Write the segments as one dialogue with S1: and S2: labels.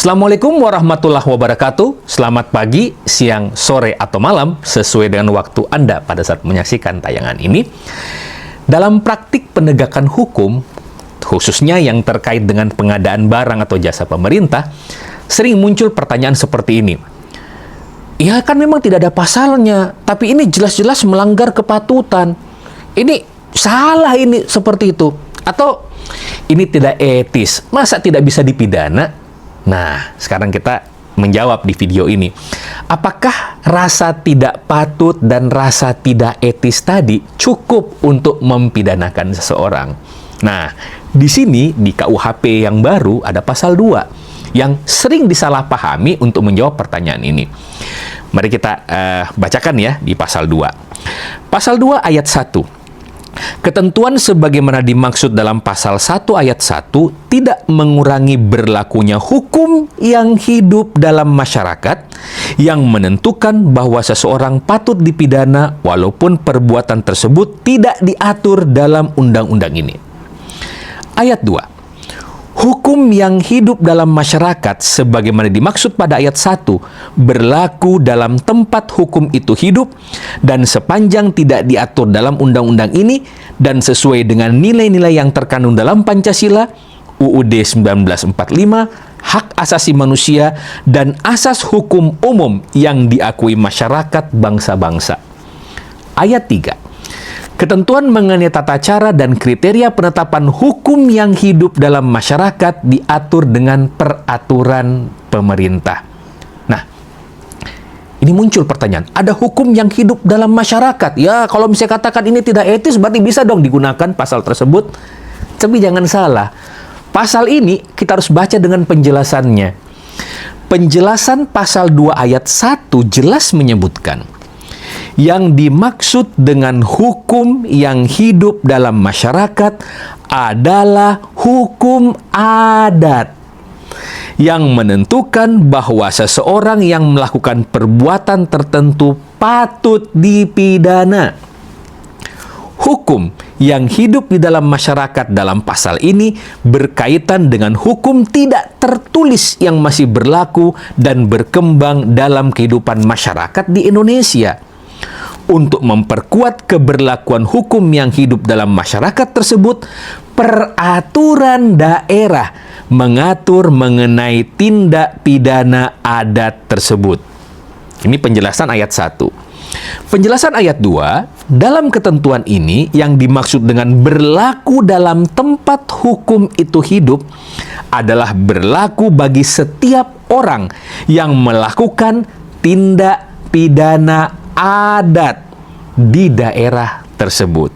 S1: Assalamualaikum warahmatullahi wabarakatuh. Selamat pagi, siang, sore, atau malam sesuai dengan waktu Anda pada saat menyaksikan tayangan ini. Dalam praktik penegakan hukum, khususnya yang terkait dengan pengadaan barang atau jasa pemerintah, sering muncul pertanyaan seperti ini. Ya kan memang tidak ada pasalnya, tapi ini jelas-jelas melanggar kepatutan. Ini salah ini seperti itu. Atau ini tidak etis, masa tidak bisa dipidana? Nah, sekarang kita menjawab di video ini. Apakah rasa tidak patut dan rasa tidak etis tadi cukup untuk mempidanakan seseorang? Nah, di sini di KUHP yang baru ada pasal 2 yang sering disalahpahami untuk menjawab pertanyaan ini. Mari kita bacakan ya di pasal 2. Pasal 2 ayat 1. Ketentuan sebagaimana dimaksud dalam pasal 1 ayat 1 tidak mengurangi berlakunya hukum yang hidup dalam masyarakat yang menentukan bahwa seseorang patut dipidana walaupun perbuatan tersebut tidak diatur dalam undang-undang ini. Ayat 2. Hukum yang hidup dalam masyarakat sebagaimana dimaksud pada ayat 1 berlaku dalam tempat hukum itu hidup dan sepanjang tidak diatur dalam undang-undang ini dan sesuai dengan nilai-nilai yang terkandung dalam Pancasila, UUD 1945, hak asasi manusia, dan asas hukum umum yang diakui masyarakat bangsa-bangsa. Ayat 3. Ketentuan mengenai tata cara dan kriteria penetapan hukum yang hidup dalam masyarakat diatur dengan peraturan pemerintah. Nah, ini muncul pertanyaan, ada hukum yang hidup dalam masyarakat. Ya, kalau misalnya katakan ini tidak etis, berarti bisa dong digunakan pasal tersebut. Tapi jangan salah, pasal ini kita harus baca dengan penjelasannya. Penjelasan pasal 2 ayat 1 jelas menyebutkan, yang dimaksud dengan hukum yang hidup dalam masyarakat adalah hukum adat yang menentukan bahwa seseorang yang melakukan perbuatan tertentu patut dipidana. Hukum yang hidup di dalam masyarakat dalam pasal ini berkaitan dengan hukum tidak tertulis yang masih berlaku dan berkembang dalam kehidupan masyarakat di Indonesia. Untuk memperkuat keberlakuan hukum yang hidup dalam masyarakat tersebut, peraturan daerah mengatur mengenai tindak pidana adat tersebut. Ini penjelasan ayat 1. Penjelasan ayat 2, dalam ketentuan ini yang dimaksud dengan berlaku dalam tempat hukum itu hidup adalah berlaku bagi setiap orang yang melakukan tindak pidana adat di daerah tersebut.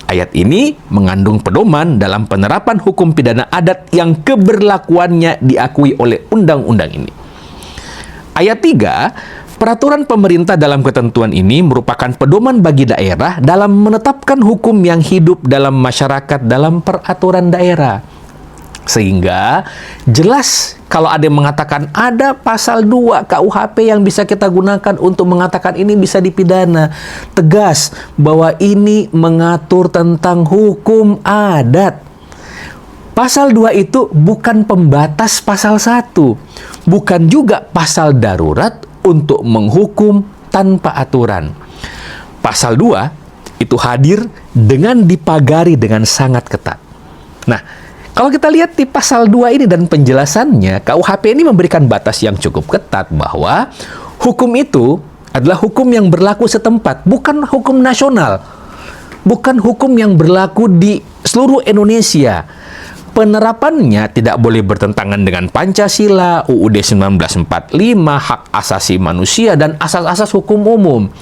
S1: Ayat ini mengandung pedoman dalam penerapan hukum pidana adat yang keberlakuannya diakui oleh undang-undang ini. Ayat 3, peraturan pemerintah dalam ketentuan ini merupakan pedoman bagi daerah dalam menetapkan hukum yang hidup dalam masyarakat dalam peraturan daerah. Sehingga jelas kalau ada yang mengatakan ada pasal 2 KUHP yang bisa kita gunakan untuk mengatakan ini bisa dipidana. Tegas bahwa ini mengatur tentang hukum adat. Pasal 2 itu bukan pembatas pasal 1. Bukan juga pasal darurat untuk menghukum tanpa aturan. Pasal 2 itu hadir dengan dipagari dengan sangat ketat. Nah, kalau kita lihat di pasal 2 ini dan penjelasannya, KUHP ini memberikan batas yang cukup ketat bahwa hukum itu adalah hukum yang berlaku setempat, bukan hukum nasional. Bukan hukum yang berlaku di seluruh Indonesia. Penerapannya tidak boleh bertentangan dengan Pancasila, UUD 1945, hak asasi manusia, dan asas-asas hukum umum.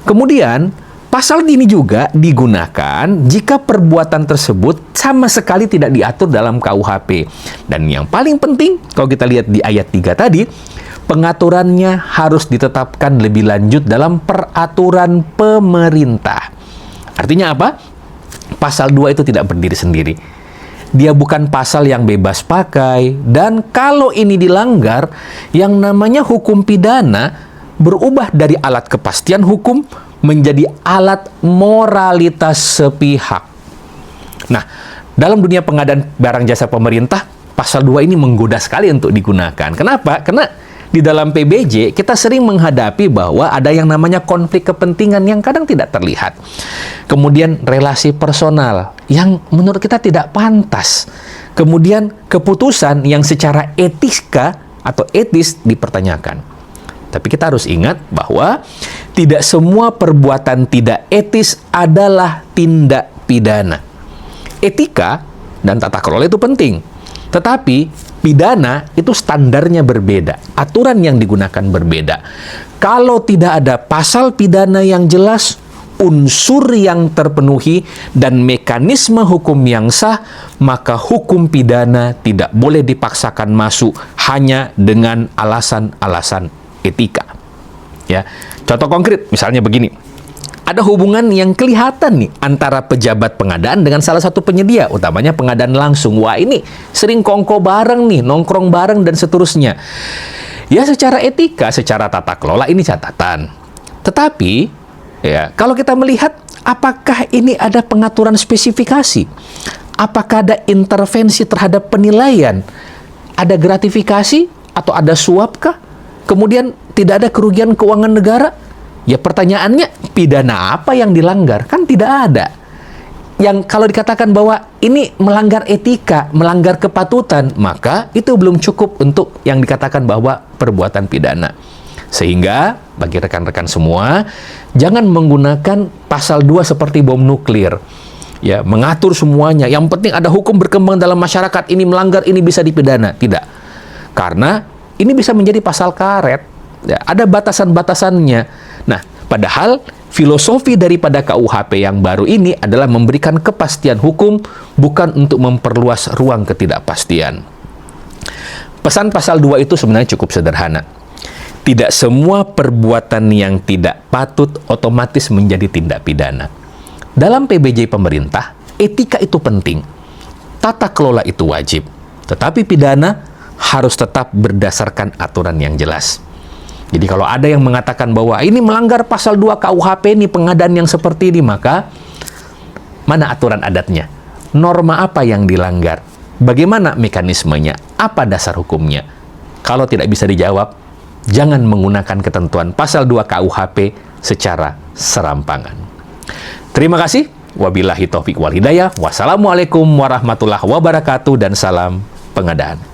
S1: Kemudian, pasal ini juga digunakan jika perbuatan tersebut sama sekali tidak diatur dalam KUHP. Dan yang paling penting, kalau kita lihat di ayat 3 tadi, pengaturannya harus ditetapkan lebih lanjut dalam peraturan pemerintah. Artinya apa? Pasal 2 itu tidak berdiri sendiri. Dia bukan pasal yang bebas pakai. Dan kalau ini dilanggar, yang namanya hukum pidana berubah dari alat kepastian hukum menjadi alat moralitas sepihak. Nah, dalam dunia pengadaan barang jasa pemerintah, pasal 2 ini menggoda sekali untuk digunakan. Kenapa? Karena di dalam PBJ kita sering menghadapi bahwa ada yang namanya konflik kepentingan yang kadang tidak terlihat. Kemudian relasi personal yang menurut kita tidak pantas. Kemudian keputusan yang secara etika atau etis dipertanyakan. Tapi kita harus ingat bahwa tidak semua perbuatan tidak etis adalah tindak pidana. Etika dan tata kelola itu penting. Tetapi pidana itu standarnya berbeda, aturan yang digunakan berbeda. Kalau tidak ada pasal pidana yang jelas, unsur yang terpenuhi, dan mekanisme hukum yang sah, maka hukum pidana tidak boleh dipaksakan masuk hanya dengan alasan-alasan etika. Ya, contoh konkret misalnya begini. Ada hubungan yang kelihatan nih antara pejabat pengadaan dengan salah satu penyedia, utamanya pengadaan langsung. Wah, ini sering kongko bareng nih, nongkrong bareng dan seterusnya. Ya, secara etika, secara tata kelola ini catatan. Tetapi, ya, kalau kita melihat apakah ini ada pengaturan spesifikasi? Apakah ada intervensi terhadap penilaian? Ada gratifikasi atau ada suap kah? Kemudian tidak ada kerugian keuangan negara? Ya, pertanyaannya, pidana apa yang dilanggar? Kan tidak ada. Yang kalau dikatakan bahwa ini melanggar etika, melanggar kepatutan, maka itu belum cukup untuk yang dikatakan bahwa perbuatan pidana. Sehingga, bagi rekan-rekan semua, jangan menggunakan pasal 2 seperti bom nuklir. Ya, mengatur semuanya. Yang penting ada hukum berkembang dalam masyarakat, ini melanggar, ini bisa dipidana. Tidak. Karena ini bisa menjadi pasal karet. Ya, ada batasan-batasannya. Nah, padahal filosofi daripada KUHP yang baru ini adalah memberikan kepastian hukum, bukan untuk memperluas ruang ketidakpastian. Pesan pasal 2 itu sebenarnya cukup sederhana. Tidak semua perbuatan yang tidak patut otomatis menjadi tindak pidana. Dalam PBJ pemerintah, etika itu penting. Tata kelola itu wajib. Tetapi pidana harus tetap berdasarkan aturan yang jelas. Jadi kalau ada yang mengatakan bahwa ini melanggar pasal 2 KUHP ini pengadaan yang seperti ini, maka mana aturan adatnya? Norma apa yang dilanggar? Bagaimana mekanismenya? Apa dasar hukumnya? Kalau tidak bisa dijawab, jangan menggunakan ketentuan pasal 2 KUHP secara serampangan. Terima kasih. Wabillahi taufiq wal hidayah. Wassalamualaikum warahmatullahi wabarakatuh dan salam pengadaan.